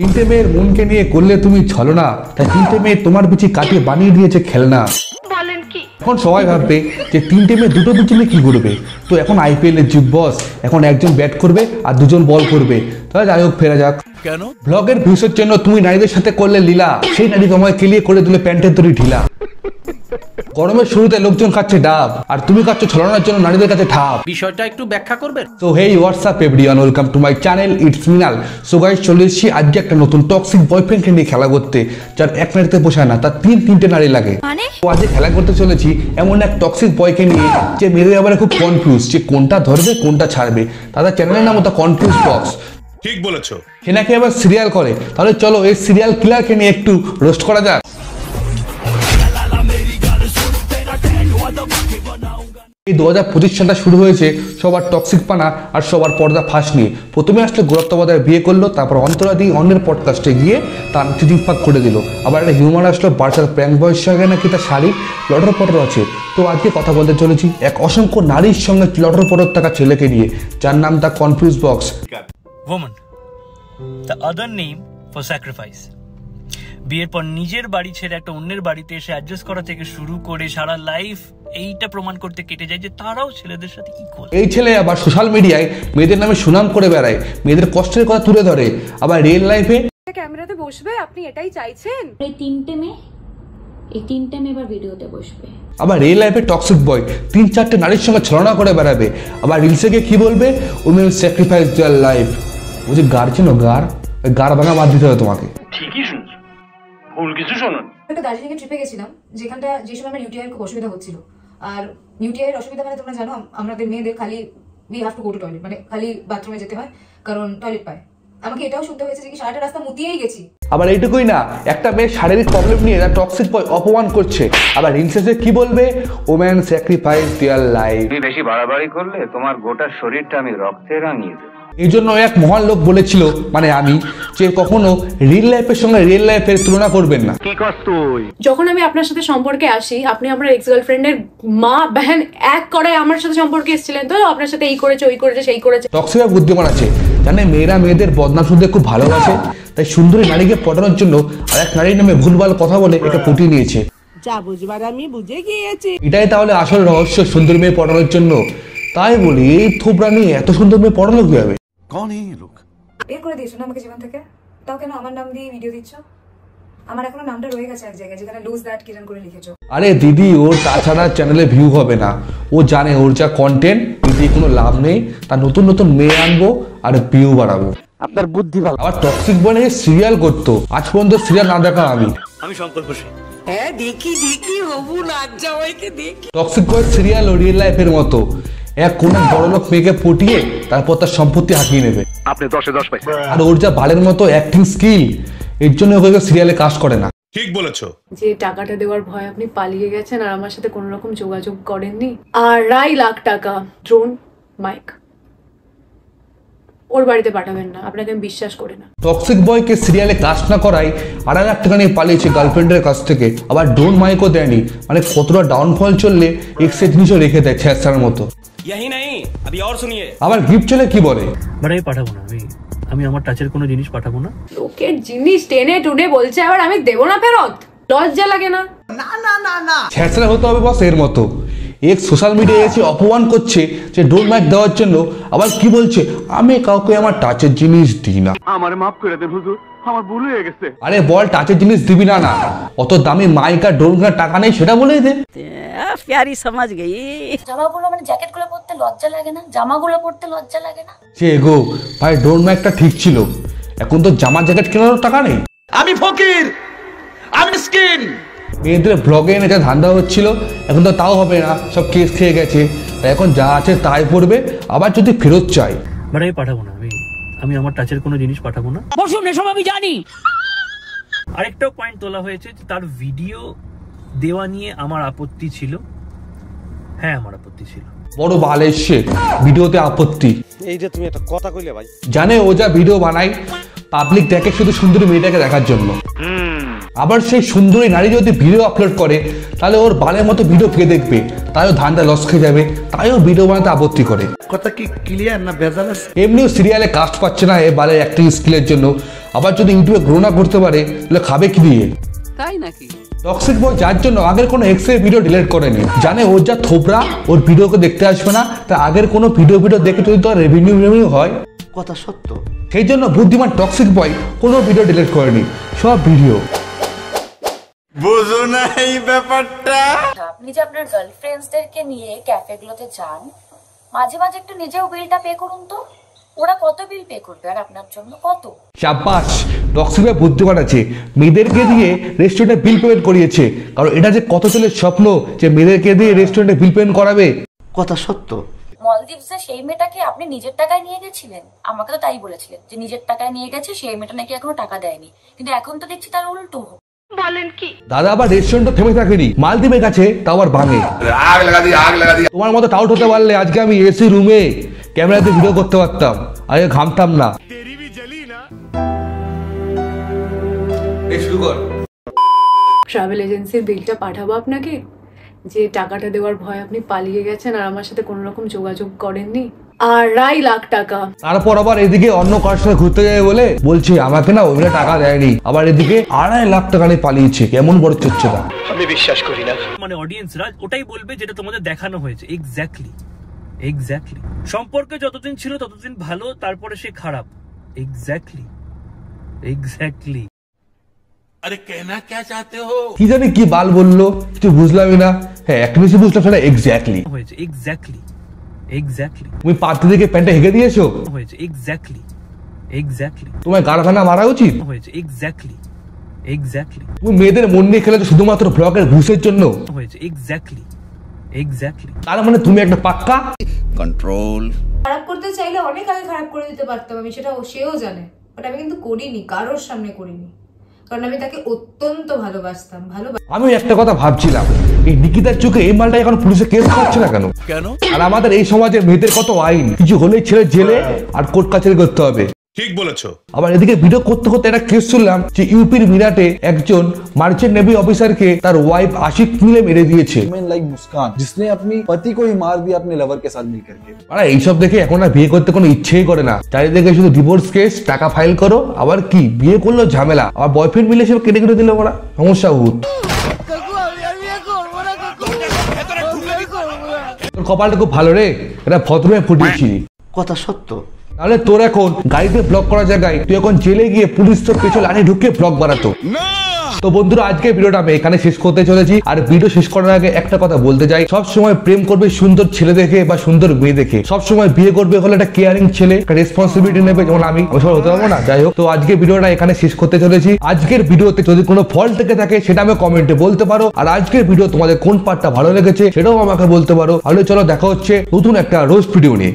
তিনটে মেয়ের মনকে নিয়ে করলে তুমি ছলনা, তাই তিনটে মেয়ে তোমার পিছে কাটিয়ে বানিয়ে দিয়েছে খেলনা। এখন সবাই ভাববে যে তিনটে মেয়ে দুটো পিছনে কি করবে, তো এখন আইপিএল এর যুগ বস, এখন একজন ব্যাট করবে আর দুজন বল করবে। তাহলে যাই হোক, ফেরা যাক। কেন ব্লগের ভিউসের জন্য তুমি নারীদের সাথে করলে লীলা, সেই নারী তোমায় কেলিয়ে করে দিলে প্যান্টের দড়ি ঢিলা। গরমের শুরুতে লোকজন খাচ্ছে ডাব, আর তুমি খাচ্ছ ছলনার জন্য নারীদের কাছে ঠাপ। বিষয়টা একটু ব্যাখ্যা করবেন? So hey WhatsApp everyone, welcome to my channel, it's মিনাল। সো গাইস, চলে এসেছি আজকে একটা নতুন টক্সিক বয়ফ্রেন্ডকে নিয়ে খেলা করতে, যার এক নারীতে পোষায় না, তার তিনটে নারী লাগে। তো আজকে খেলা করতে চলেছি এমন এক টক্সিক বয়কে নিয়ে যে মেয়েদের ব্যাপারে খুব কনফিউজ, যে কোনটা ধরবে কোনটা ছাড়বে। তাদের চ্যানেলের নাম হতো কনফিউজ বক্স। ঠিক বলেছো। সে নাকি আবার সিরিয়াল করে, তাহলে চলো এই সিরিয়াল কিলারকে নিয়ে একটু রোস্ট করা যাক। এই 2025 সালটা শুরু হয়েছে সবার টক্সিক পানা আর সবার পর্দা ফাঁস নিয়ে। প্রথমে আসলে গৌরব বিয়ে করলো, তারপর অন্তরাদি অন্যের পডকাস্টে গিয়ে তার চিটিং ফাঁক করে দিল। আবার একটা হিউমার আসলো, বার্সার প্র্যাঙ্ক বয়ের সঙ্গে নাকি তার শাড়ি লটর পটর আছে। তো আজকে কথা বলতে চলেছি এক অসংখ্য নারীর সঙ্গে লটর পটর থাকা ছেলেকে নিয়ে, যার নাম তার confuse box. Woman, the other name for sacrifice. বিয়ের পর নিজের বাড়ি ছেড়ে একটা অন্যের বাড়িতে এসে অ্যাডজাস্ট করা থেকে শুরু করে সারা লাইফ এইটা প্রমাণ করতে কেটে যায় যে তারাও ছেলেদের সাথে ইকুয়াল। এই ছেলে আবার সোশ্যাল মিডিয়ায় মেয়েদের নামে সুনাম করে বেড়ায়, মেয়েদের কষ্টের কথা তুলে ধরে। আবার রিয়েল লাইফে ক্যামেরাতে বসবে, আপনি এটাই চাইছেন? এই তিনটে মেয়ে এবার ভিডিওতে বসবে। আবার রিয়েল লাইফে টক্সিক বয় 3-4টে নারীর সঙ্গে ছলনা করে বেড়াবে। আবার রিলসে গিয়ে কি বলবে, উইমেন স্যাক্রিফাইস দেয়ার লাইফ। বুঝি গার ছিল, গার ভাঙা বাদ দিতে হবে তোমাকে। ঠিকই শুনছো, ভুল কিছু শোনো। একটা দার্জিলিং এর ট্রিপে গেছিলাম, যে সময় আমার ইউটিআই এর খুব অসুবিধা হচ্ছিল। আর ইউটিআই এর অসুবিধা মানে তোমরা জানো, আমাদের মেয়েদের খালি we have to go to toilet, মানে খালি বাথরুমে যেতে হয়, কারণ টয়লেট পায়। আমাকে এটাও শুনতে হয়েছে যে সারাটা রাস্তা মুতিয়েই গেছি। আবার এইটুকুই না, একটা মেয়ে শারীরিক প্রবলেম নিয়ে তার টক্সিক বয় অপমান করছে। আবার রিলসে কি বলবে, ওম্যান স্যাক্রিফাইস দেয়ার লাইফ। তুমি বেশি বাড়াবাড়ি করলে তোমার গোটা শরীরটা আমি রক্তে রাঙিয়ে দেব। এই জন্য এক মহান লোক বলেছিল, মানে আমি, যে কখনো রিয়েল লাইফের সঙ্গে রিয়েল লাইফের তুলনা করবেন না। কি কষ্ট তুই? যখন আমি আপনার সাথে সম্পর্কে আসি, আপনি আমার এক্স গার্লফ্রেন্ডের মা বহন এক করে আমার সাথে সম্পর্কে এসেছিলেন, তো আপনার সাথে এই করেছে ওই করেছে সেই করেছে। টক্সিক বুদ্ধিমান আছে, জানে মেয়েরা মেয়েদের বদনাম শুনতে খুব ভালোবাসে, তাই সুন্দরী নারীকে পটানোর জন্য আর এক নারীর নামে ভুলভাল কথা বলে এটা পটিয়ে নিয়েছে। যা বুঝবার আমি বুঝে গিয়েছি। এটাই তাহলে আসল রহস্য সুন্দরী মেয়ে পটানোর জন্য। তাই বলি, এই থোবরা নিয়ে এত সুন্দর মেয়ে পটানো কি হবে? বের করে দিয়েছো না আমাকে জীবন থেকে, তাও কেন আমার নাম দিয়ে ভিডিও দিচ্ছ? আমার এখনো নামটা রয়ে গেছে এক জায়গায়, যেখানে লুজ দ্যাট কিরণ করে লিখেছো। আরে দিদি, ওর তাছাড়া চ্যানেলে ভিউ হবে না। ও জানে ওর যা কন্টেন্ট, এতে কোনো লাভ নেই। তার নতুন নতুন মেয়ে আনবো আর ভিউ বাড়াবো। আপনার বুদ্ধি ভালো। আবার টক্সিক বনে সিরিয়াল করতো, আজ পর্যন্ত সিরিয়াল না দেখা আমি শঙ্কর ঘোষ। হ্যাঁ দেখি হবু নাচ জামাইকে দেখি। টক্সিক বয় সিরিয়াল ও রিয়েল লাইফের মতো, এক কোন বড়লোক মেয়েকে পটিয়ে তারপর তার সম্পত্তি হাঁকিয়ে নেবে। আপনি 10-এ 10 পাইছেন। আর ওর যা বালের মতো অ্যাক্টিং স্কিল, এর জন্য ওকে সিরিয়ালে কাজ করে না। ঠিক বলেছো। যে টাকাটা দেওয়ার ভয় আপনি পালিয়ে গেছেন আর আমার সাথে কোনো রকম যোগাযোগ করেননি। 2.5 লাখ টাকা ড্রোন মাইক ওর বাড়িতে পাঠাবেন না, আপনাকে আমি বিশ্বাস করি না। টক্সিক বয়কে সিরিয়ালে কাজ না করাই 2.5 লাখ টাকা নিয়ে পালিয়েছে গার্লফ্রেন্ডের কাছ থেকে। আবার ড্রোন মাইকও দেয়নি, মানে কতটা ডাউনফল চললে এক্সের জিনিসও রেখে দেয় ছেঁচার মতো। আবার গিফট চলে কি বলে, বাট আমি পাঠাবো না, আমি আমার টাচের কোনো জিনিস পাঠাবো না। লোকের জিনিস টেনে টুনে বলছে, আবার আমি দেবো না ফেরত? লজ্জা লাগে না? ছেঁচড়া হতে হবে বস এর মতো। এক সোশ্যাল মিডিয়ায় এসে অপমান করছে যে ড্রোন মাইক দেওয়ার জন্য। আবার কি বলছে, আমি কাউকে আমার টাচের জিনিস দিই না। আমারে মাফ করে দেন হুজুর, আমার ভুল হয়ে গেছে। আরে বল, টাচের জিনিস দিবি না, না অত দামি মাইক আর ড্রোন কেনার টাকা নেই সেটা বলেই দে। প্যারি সমাজ গেই। জামাগুলো মানে জ্যাকেটগুলো পরতে লজ্জা লাগে না? জামাগুলো পরতে লজ্জা লাগে না? সে গো ভাই, ড্রোন মাইকটা ঠিক ছিল, এখন তো জামা জ্যাকেট কেনারও টাকা নেই। আমি ফকির, আমি স্কিন। মেয়েদের ব্লগে এনে যা ধান্দা হচ্ছিল, এখন তো তাও হবে না, সব কেস খেয়ে গেছে। তাই এখন যা আছে তাই পড়বে। আবার যদি ফেরত চাই, বাট আমি পাঠাবো না, আমি আমার টাচের কোনো জিনিস পাঠাবো না। বসুন, এসব আমি জানি। আরেকটাও পয়েন্ট তোলা হয়েছে, তার ভিডিও দেওয়া নিয়ে আমার আপত্তি ছিল। হ্যাঁ, আমার আপত্তি ছিল। বড় বাল এসছে ভিডিওতে আপত্তি। এই যে তুমি একটা কথা কইলে ভাই, জানে ও যা ভিডিও বানায় পাবলিক দেখে শুধু সুন্দরী মেয়েটাকে দেখার জন্য। আবার সেই সুন্দরী নারী যদি ভিডিও আপলোড করে তাহলে ওর বালের মতো ভিডিও কে দেখবে, তাইও ধান্দা লস খেয়ে যাবে, তাইও ভিডিও বানাতে আপত্তি করে। কথা কি ক্লিয়ার না ভেজাল আছে? এমনিও সিরিয়ালে কাস্ট পাচ্ছে না এ বালের অ্যাক্টিং স্কিলের জন্য, আবার যদি ইউটিউবে গ্রো না করতে পারে তাহলে খাবে কি দিয়ে? তাই নাকি? টক্সিক বয় যার জন্য আগের কোনো এক্স এর ভিডিও ডিলিট করেনি, জানে ওর যা থোবরা ওর ভিডিওকে দেখতে আসবে না, তা আগের কোনো ভিডিও দেখে যদি তোর রেভিনিউ হয়, কথা সত্য। সেই জন্য বুদ্ধিমান টক্সিক বয় কোনো ভিডিও ডিলিট করেনি, সব ভিডিও। বুঝো না এই ব্যাপারটা? আপনি যে আপনার গার্লফ্রেন্ডসদেরকে নিয়ে ক্যাফেগুলোতে যান, মাঝে মাঝে একটু নিজেও বিলটা পে করুন তো। ওরা কত বিল পে করবে আর আপনার জন্য কত? শাবাশ, টক্সিক বয় বুদ্ধিমান আছে, মেয়েদেরকে দিয়ে রেস্টুরেন্টে বিল পেমেন্ট করিয়েছে, কারণ এটা যে কত ছেলের স্বপ্ন যে মেয়েদেরকে দিয়ে রেস্টুরেন্টে বিল পেমেন্ট করাবে। কথা সত্য। মলদ্বীপসে সেই মেয়েটাকে আপনি নিজের টাকায় নিয়ে গেছিলেন, আমাকে তো তাই বলেছিলেন যে নিজের টাকায় নিয়ে গেছে, সেই মেয়েটা নাকি এখনো টাকা দেয়নি, কিন্তু এখন তো দেখছি তার উল্টো। দাদা আবার রেস্টুরেন্টও থেমে থাকেনি, মালদ্বীপের কাছে তাও আবার ভাঙে। তোমার মতো টাউট হতে পারলে আজকে আমি এসি রুমে ক্যামেরাতে ভিডিও করতে পারতাম, আগে ঘামতাম না। ট্রাভেল এজেন্সির বিলটা পাঠাবো আপনাকে, যে টাকাটা দেওয়ার ভয় আপনি পালিয়ে গেছেন আর আমার সাথে কোনো রকম যোগাযোগ করেননি। 2.5 লাখ টাকা। তারপর আবার এদিকে অন্য কারোর সাথে ঘুরতে যাবে বলে বলছে আমাকে না ওইটা টাকা দেয়নি, আবার এদিকে 2.5 লাখ টাকা নিয়ে পালিয়েছে, কেমন বড় চচ্চটা। আমি বিশ্বাস করি না। মানে অডিয়েন্সরা ওটাই বলবে যেটা তোমাদের দেখানো হয়েছে। Exactly exactly. সম্পর্কে যতদিন ছিল ততদিন ভালো, তারপরে সে খারাপ। Exactly exactly. আরে কেনা কে চাতে হো? কি জানি কি বাল বললো, কিছু বুঝলামই না। হ্যাঁ এক মিনিট বুঝলাম, সেটা এক্স্যাক্টলি হয়েছে। Exactly exactly. তুমি পাত্র দিকে প্যান্টে হেগে দিয়েছো হয়েছে। Exactly exactly. তোমার কারখানা মারা উচিত হয়েছে। Exactly exactly. তুমি মেয়েদের মন নিয়ে খেলেছো শুধুমাত্র ব্লগের ঘুষের জন্য হয়েছে। Exactly exactly. তার মানে তুমি একটা পাক্কা কন্ট্রোল। খারাপ করতে চাইলে অনেক আগে খারাপ করে দিতে পারতাম আমি, সেটা সেও জানে, বাট আমি কিন্তু করিনি, কারোর সামনে করিনি, কারণ আমি তাকে অত্যন্ত ভালোবাসতাম। আমি একটা কথা ভাবছিলাম, এই নিকিতার চোখে এই মালটা এখন পুলিশে কেস খাচ্ছে না কেন? আর আমাদের এই সমাজে মেয়েদের কত আইন, কিছু হলেই ছেলে জেলে আর কোর্ট কাছারি করতে হবে। ঠিক বলেছো। আবার এদিকে ভিডিও করতে করতে একটা কেস শুনলাম যে ইউপির মিরাটে একজন মার্চেন্ট নেভি অফিসারকে তার ওয়াইফ আশিক মিলে মেরে দিয়েছে। लाइक मुस्कान जिसने अपनी पति को ही मार दिया अपने लवर के साथ मिलकर के। আরে এইসব দেখে এখন আর বিয়ে করতে কোনো ইচ্ছেই করে না, চারিদিকে শুধু ডিভোর্স কেস, টাকা ফাইল করো, আবার কি বিয়ে করলো ঝামেলা, আবার বয়ফ্রেন্ড মিলে সব কেটে কেটে দিল, ওরা সমস্যা বহুত। তোর কপালটা খুব ভালো রে, এটা ভদ্রমে ফুটিয়েছিলি। কথা সত্য। তাহলে তোর এখন গাড়িতে ব্লক করার জায়গায় তুই এখন জেলে গিয়ে পুলিশ তোর পেছনে লাঠি ঢুকিয়ে ব্লক বানাতো। তো বন্ধুরা আজকে ভিডিওটা আমি এখানে শেষ করতে চলেছি, আর ভিডিও শেষ করার আগে একটা কথা বলতে চাই, সব সময় প্রেম করবে সুন্দর ছেলে দেখে বা সুন্দর মেয়ে দেখে, সব সময় বিয়ে করবে হলে একটা কেয়ারিং ছেলে, একটা রেসপন্সিবিলিটি নেবে, যেমন আমি সব হতে পারবো না। যাই হোক, তো আজকে ভিডিওটা এখানে শেষ করতে চলেছি। আজকের ভিডিওতে যদি কোনো ফল্ট থেকে থাকে সেটা আমি কমেন্টে বলতে পারো, আর আজকের ভিডিও তোমাদের কোন পার্টটা ভালো লেগেছে সেটাও আমাকে বলতে পারো। তাহলে চলো দেখা হচ্ছে নতুন একটা রোস্ট ভিডিও নিয়ে।